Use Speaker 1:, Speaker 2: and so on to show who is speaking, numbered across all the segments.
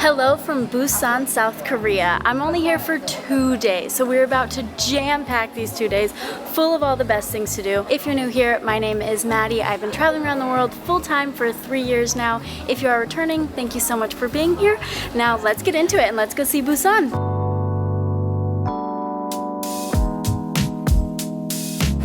Speaker 1: Hello from Busan, South Korea. I'm only here for 2 days, so we're about to jam-pack these 2 days full of all the best things to do. If you're new here, my name is Maddie. I've been traveling around the world full-time for 3 years now. If you are returning, thank you so much for being here. Now let's get into it and let's go see Busan.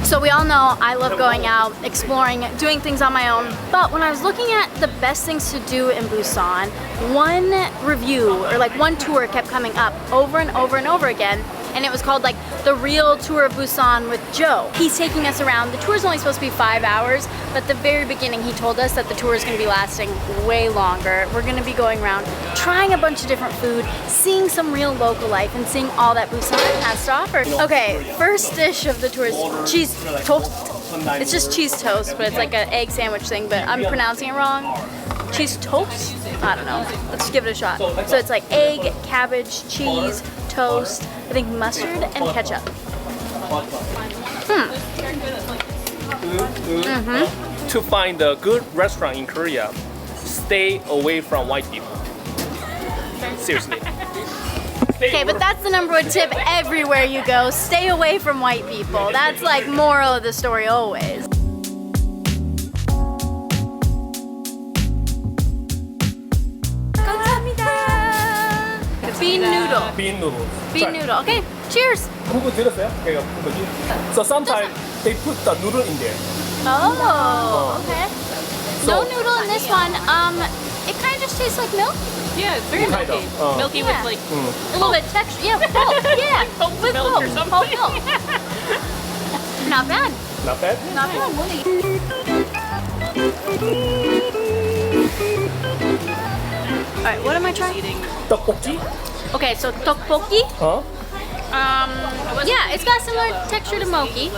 Speaker 1: So we all know I love going out, exploring, doing things on my own. But when I was looking at the best things to do in Busan, one review or like one tour kept coming up over and over and over again. And it was called like the real tour of Busan with Joe. He's taking us around. The tour is only supposed to be 5 hours, but at the very beginning he told us that the tour is going to be lasting way longer. We're going to be going around, trying a bunch of different food, seeing some real local life, and seeing all that Busan has to offer. Okay, first dish of the tour is cheese toast. It's just cheese toast, but it's like an egg sandwich thing, but I'm pronouncing it wrong. Cheese toast? I don't know. Let's give it a shot. So it's like egg, cabbage, cheese, toast, I think mustard and ketchup.
Speaker 2: To find a good restaurant in Korea, stay away from white people. Seriously.
Speaker 1: Okay, but that's the #1 tip everywhere you go. Stay away from white people. That's like moral of the story always. Bean noodle.
Speaker 2: Bean noodles.
Speaker 1: Bean noodle. Okay, cheers.
Speaker 2: So sometimes they put the noodle in there.
Speaker 1: Oh, okay. No
Speaker 2: So-
Speaker 1: noodle in this one. It kind of just tastes like milk.
Speaker 3: Yeah, it's very
Speaker 2: Kind
Speaker 3: milky.
Speaker 2: of,
Speaker 3: Milky
Speaker 1: Yeah.
Speaker 3: with like
Speaker 1: A little bit texture. Yeah, pulp. Yeah,
Speaker 3: pulp
Speaker 1: with
Speaker 3: milk
Speaker 1: pulp.
Speaker 3: or something.
Speaker 1: Pulp milk. Not bad.
Speaker 2: Not bad?
Speaker 1: Not bad. All right, what am I trying?
Speaker 3: eating.
Speaker 2: Tteokbokki?
Speaker 1: Okay, so tteokbokki.
Speaker 2: Huh?
Speaker 1: Yeah, it's got similar texture to mochi.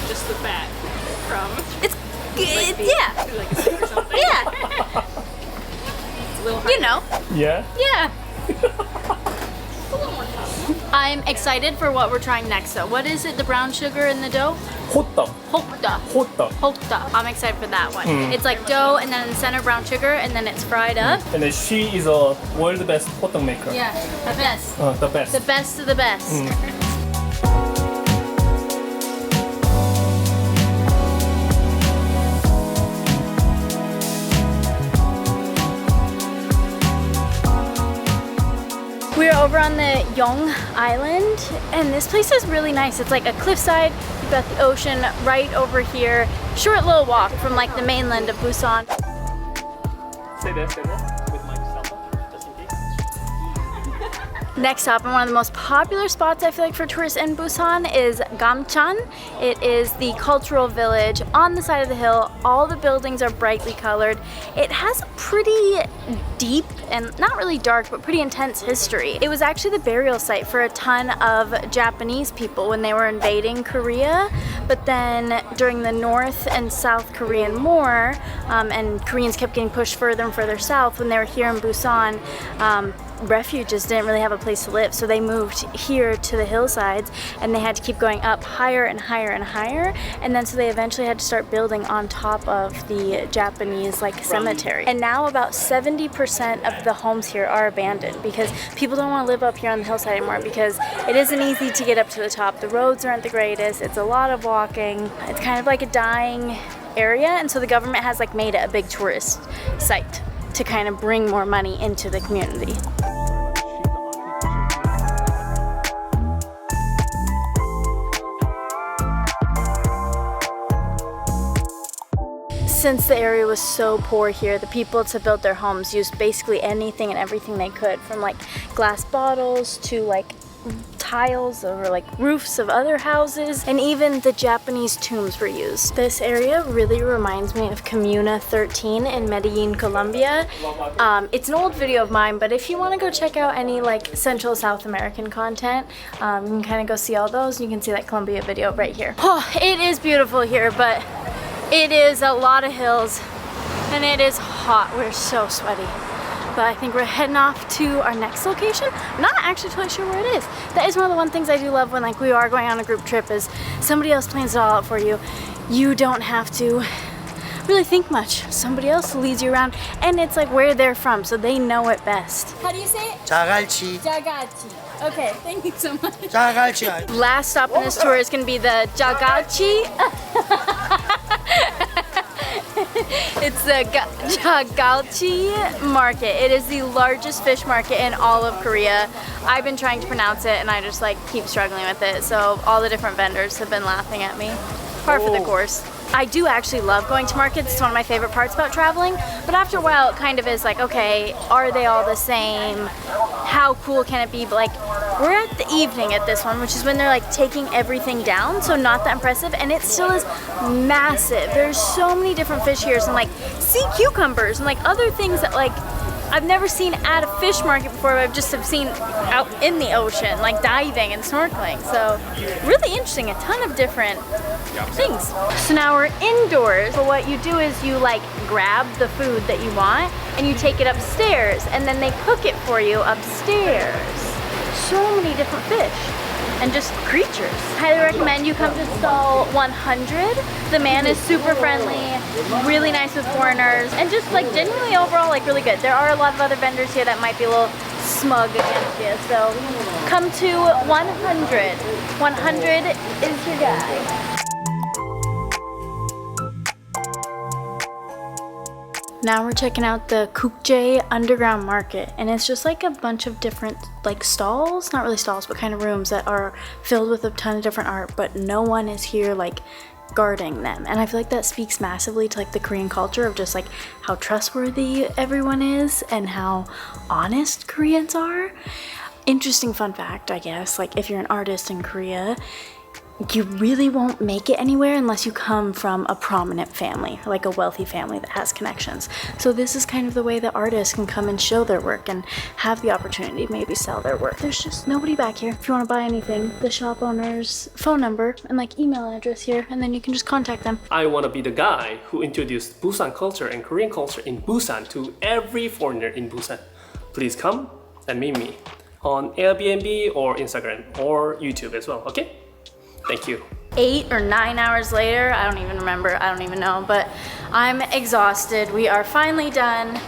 Speaker 3: Just the fat from
Speaker 1: Yeah,
Speaker 3: like a soup or something.
Speaker 1: yeah.
Speaker 3: It's a little
Speaker 1: You know,
Speaker 2: Yeah.
Speaker 1: yeah. I'm excited for what we're trying next though. What is it, the brown sugar in the dough?
Speaker 2: Hotdog.
Speaker 1: Hokda.
Speaker 2: Hotdog.
Speaker 1: Hokda. I'm excited for that one. It's like dough and then in the center brown sugar and then it's fried up.
Speaker 2: And then she is a world best hotdog maker.
Speaker 1: Yeah, the best.
Speaker 2: The best.
Speaker 1: The best of the best. We're over on the Yong Island, and this place is really nice. It's like a cliffside. You've got the ocean right over here. Short little walk from like the mainland of Busan.
Speaker 2: Stay there with my cell phone, just in case.
Speaker 1: Next stop, and one of the most popular spots I feel like for tourists in Busan is Gamcheon. It is the cultural village on the side of the hill. All the buildings are brightly colored. It has a pretty deep and not really dark, but pretty intense history. It was actually the burial site for a ton of Japanese people when they were invading Korea. But then during the North and South Korean War, and Koreans kept getting pushed further and further south, when they were here in Busan, refugees didn't really have a place to live, so they moved here to the hillsides and they had to keep going up higher and higher and higher, and then so they eventually had to start building on top of the Japanese like cemetery. And now about 70% of the homes here are abandoned because people don't want to live up here on the hillside anymore because it isn't easy to get up to the top. The roads aren't the greatest, it's a lot of walking, it's kind of like a dying area, and so the government has like made it a big tourist site to kind of bring more money into the community. Since the area was so poor here, the people to build their homes used basically anything and everything they could, from like glass bottles to like tiles over like roofs of other houses, and even the Japanese tombs were used. This area really reminds me of Comuna 13 in Medellin, Colombia. It's an old video of mine, but if you want to go check out any like Central South American content, you can kind of go see all those. You can see that Colombia video right here. Oh, it is beautiful here, but it is a lot of hills and it is hot. We're so sweaty. But I think we're heading off to our next location. I'm not actually totally sure where it is. That is one of the things I do love when like we are going on a group trip, is somebody else plans it all out for you. You don't have to really think much. Somebody else leads you around, and it's like where they're from, so they know it best. How do you say it?
Speaker 4: Jagalchi.
Speaker 1: Jagalchi. Okay, thank you so much.
Speaker 4: Jagalchi.
Speaker 1: Last stop in this tour is gonna be the Jagalchi. It's the Jagalchi Market. It is the largest fish market in all of Korea. I've been trying to pronounce it and I just like keep struggling with it. So all the different vendors have been laughing at me. Par for the course. I do actually love going to markets. It's one of my favorite parts about traveling. But after a while, it kind of is like, okay, are they all the same? How cool can it be? But like, we're at the evening at this one, which is when they're like taking everything down. So not that impressive. And it still is massive. There's so many different fish here. And like sea cucumbers and like other things that like I've never seen at a fish market before, but I've just have seen out in the ocean, like diving and snorkeling. So really interesting, a ton of different things. So now we're indoors, but what you do is you like grab the food that you want and you take it upstairs and then they cook it for you upstairs. So many different fish and just creatures. Highly recommend you come to stall 100. The man is super friendly, really nice with foreigners, and just like genuinely overall like really good. There are a lot of other vendors here that might be a little smug against you, so come to 100. 100 is your guy. Now we're checking out the Kukje Underground Market, and it's just like a bunch of different like stalls, not really stalls, but kind of rooms that are filled with a ton of different art, but no one is here like guarding them. And I feel like that speaks massively to like the Korean culture of just like how trustworthy everyone is and how honest Koreans are. Interesting fun fact, I guess, like if you're an artist in Korea, you really won't make it anywhere unless you come from a prominent family, like a wealthy family that has connections. So this is kind of the way that artists can come and show their work and have the opportunity to maybe sell their work. There's just nobody back here. If you want to buy anything, the shop owner's phone number and like email address here, and then you can just contact them.
Speaker 2: I want to be the guy who introduced Busan culture and Korean culture in Busan to every foreigner in Busan. Please come and meet me on Airbnb or Instagram or YouTube as well, okay? Thank you.
Speaker 1: 8 or 9 hours later, I don't even remember, I don't even know, but I'm exhausted. We are finally done.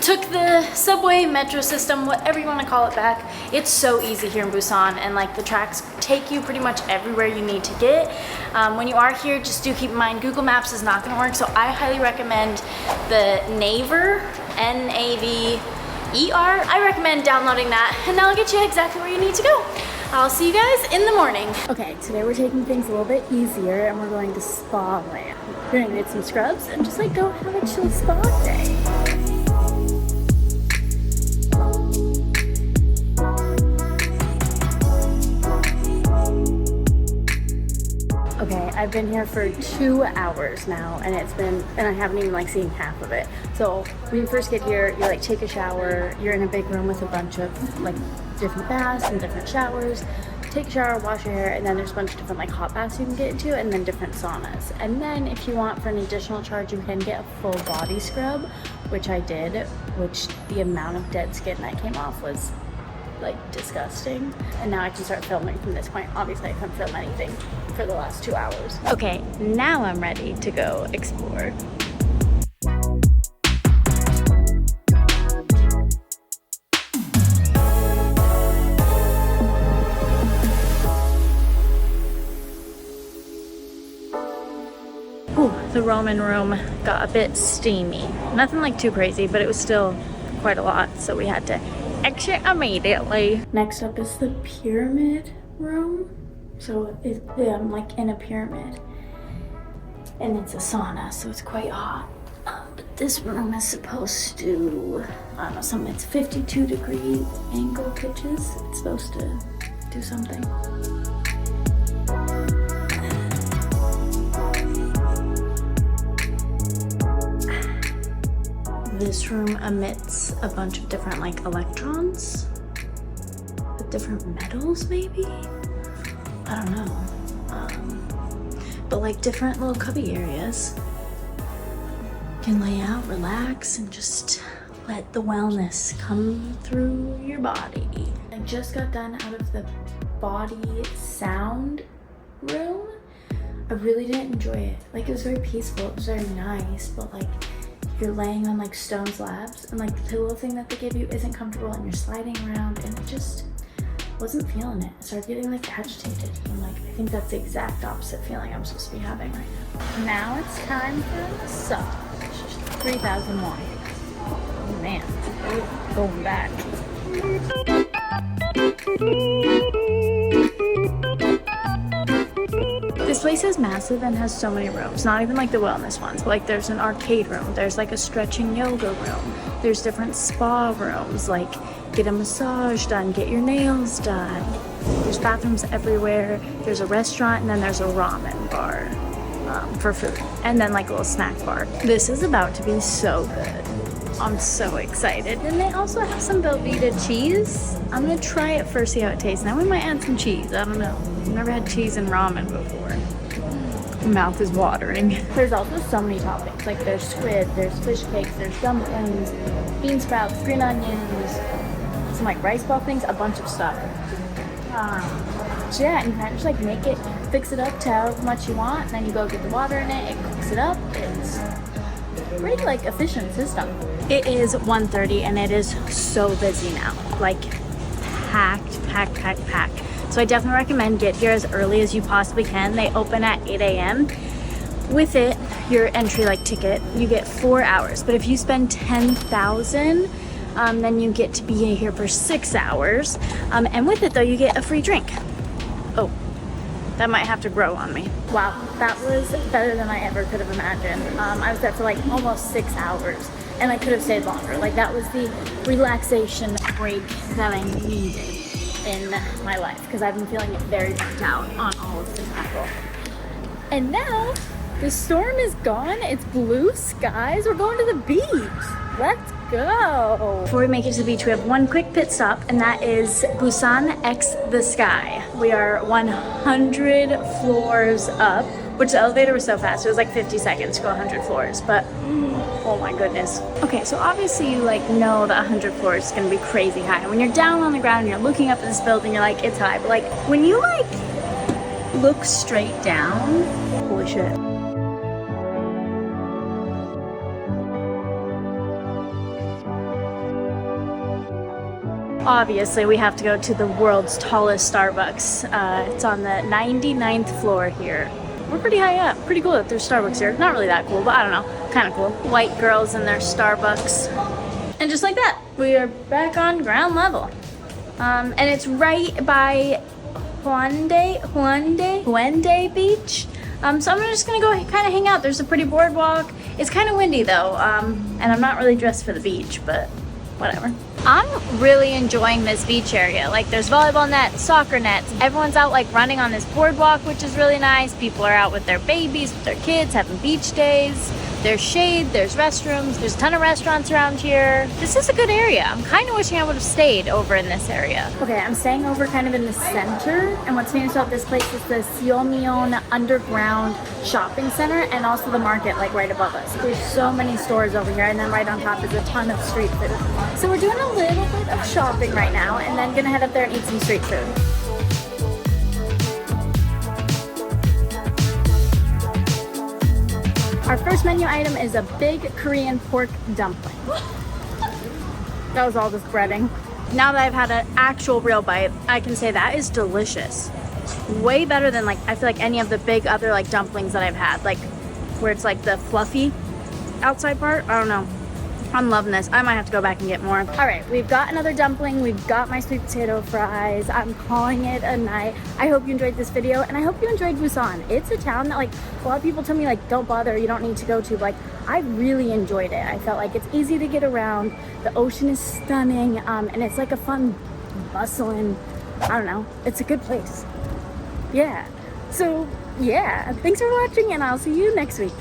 Speaker 1: Took the subway, metro system, whatever you want to call it back. It's so easy here in Busan, and like the tracks take you pretty much everywhere you need to get. When you are here, just do keep in mind Google Maps is not going to work, so I highly recommend the Naver, N-A-V-E-R. I recommend downloading that, and that'll get you exactly where you need to go. I'll see you guys in the morning. Okay, today we're taking things a little bit easier and we're going to Spa Land. We're gonna get some scrubs and just like go have a chill spa day. Okay, I've been here for 2 hours now and I haven't even like seen half of it. So when you first get here, you like take a shower, you're in a big room with a bunch of like different baths and different showers. Take a shower, wash your hair, and then there's a bunch of different like hot baths you can get into, and then different saunas. And then if you want for an additional charge, you can get a full body scrub, which I did, which the amount of dead skin that came off was like disgusting. And now I can start filming from this point. Obviously I couldn't film anything for the last 2 hours. Okay, now I'm ready to go explore. Ooh, the Roman room got a bit steamy. Nothing like too crazy, but it was still quite a lot, so we had to exit immediately. Next up is the pyramid room. So I'm like in a pyramid, and it's a sauna, so it's quite hot. But this room is supposed to, I don't know, it's 52 degree angle pitches. It's supposed to do something. This room emits a bunch of different like electrons with different metals maybe? I don't know. But like different little cubby areas. You can lay out, relax, and just let the wellness come through your body. I just got done out of the body sound room. I really didn't enjoy it. Like, it was very peaceful, it was very nice, but like you're laying on like stone slabs and like the pillow thing that they give you isn't comfortable and you're sliding around and it just wasn't feeling it. I started getting like agitated. I'm like, I think that's the exact opposite feeling I'm supposed to be having right now. Now it's time for a massage. 3,000 won. Oh man, going back. This place is massive and has so many rooms, not even like the wellness ones, but like there's an arcade room, there's like a stretching yoga room, there's different spa rooms, like get a massage done, get your nails done. There's bathrooms everywhere, there's a restaurant, and then there's a ramen bar for food, and then like a little snack bar. This is about to be so good. I'm so excited. And they also have some Velveeta cheese. I'm gonna try it first, see how it tastes. Now we might add some cheese, I don't know. I've never had cheese in ramen before. My mouth is watering. There's also so many toppings. Like there's squid, there's fish cakes, there's dumplings, bean sprouts, green onions, some like rice ball things, a bunch of stuff. So yeah, and you kind of just like make it, fix it up to however much you want, and then you go get the water in it, it cooks it up. It's pretty like efficient system. It is 1:30 and it is so busy now. Like packed. So I definitely recommend get here as early as you possibly can. They open at 8 a.m. With it, your entry like ticket, you get 4 hours. But if you spend 10,000, then you get to be here for 6 hours. And with it though, you get a free drink. Oh, that might have to grow on me. Wow, that was better than I ever could have imagined. I was there for like almost 6 hours and I could have stayed longer. Like that was the relaxation break that I needed in my life because I've been feeling very burnt out on all of the travel. And now the storm is gone. It's blue skies. We're going to the beach. Let's go. Before we make it to the beach, we have one quick pit stop, and that is Busan X The Sky. We are 100 floors up, which the elevator was so fast. It was like 50 seconds to go 100 floors, but oh my goodness. Okay, so obviously you like know that 100 floors is gonna be crazy high. And when you're down on the ground and you're looking up at this building, you're like, it's high. But like when you like look straight down, holy shit. Obviously, we have to go to the world's tallest Starbucks. It's on the 99th floor here. We're pretty high up. Pretty cool that there's Starbucks here. Not really that cool, but I don't know. Kind of cool. White girls in their Starbucks. And just like that, we are back on ground level. And it's right by Haeundae Beach. So I'm just gonna go kind of hang out. There's a pretty boardwalk. It's kind of windy though, and I'm not really dressed for the beach, but whatever. I'm really enjoying this beach area. Like there's volleyball nets, soccer nets. Everyone's out like running on this boardwalk, which is really nice. People are out with their babies, with their kids, having beach days. There's shade, there's restrooms, there's a ton of restaurants around here. This is a good area. I'm kind of wishing I would have stayed over in this area. Okay, I'm staying over kind of in the center, and what's famous about this place is the Seomyeon underground shopping center and also the market like right above us. There's so many stores over here, and then right on top is a ton of street food. So we're doing a little bit of shopping right now and then gonna head up there and eat some street food. Our first menu item is a big Korean pork dumpling. That was all this breading. Now that I've had an actual real bite, I can say that is delicious. Way better than like, I feel like any of the big other like dumplings that I've had, like where it's like the fluffy outside part. I don't know. I'm loving this. I might have to go back and get more. All right, we've got another dumpling. We've got my sweet potato fries. I'm calling it a night. I hope you enjoyed this video, and I hope you enjoyed Busan. It's a town that like a lot of people tell me like, don't bother, you don't need to go to. But, like, I really enjoyed it. I felt like it's easy to get around. The ocean is stunning, and it's like a fun, bustling, I don't know. It's a good place. Yeah. So yeah, thanks for watching, and I'll see you next week.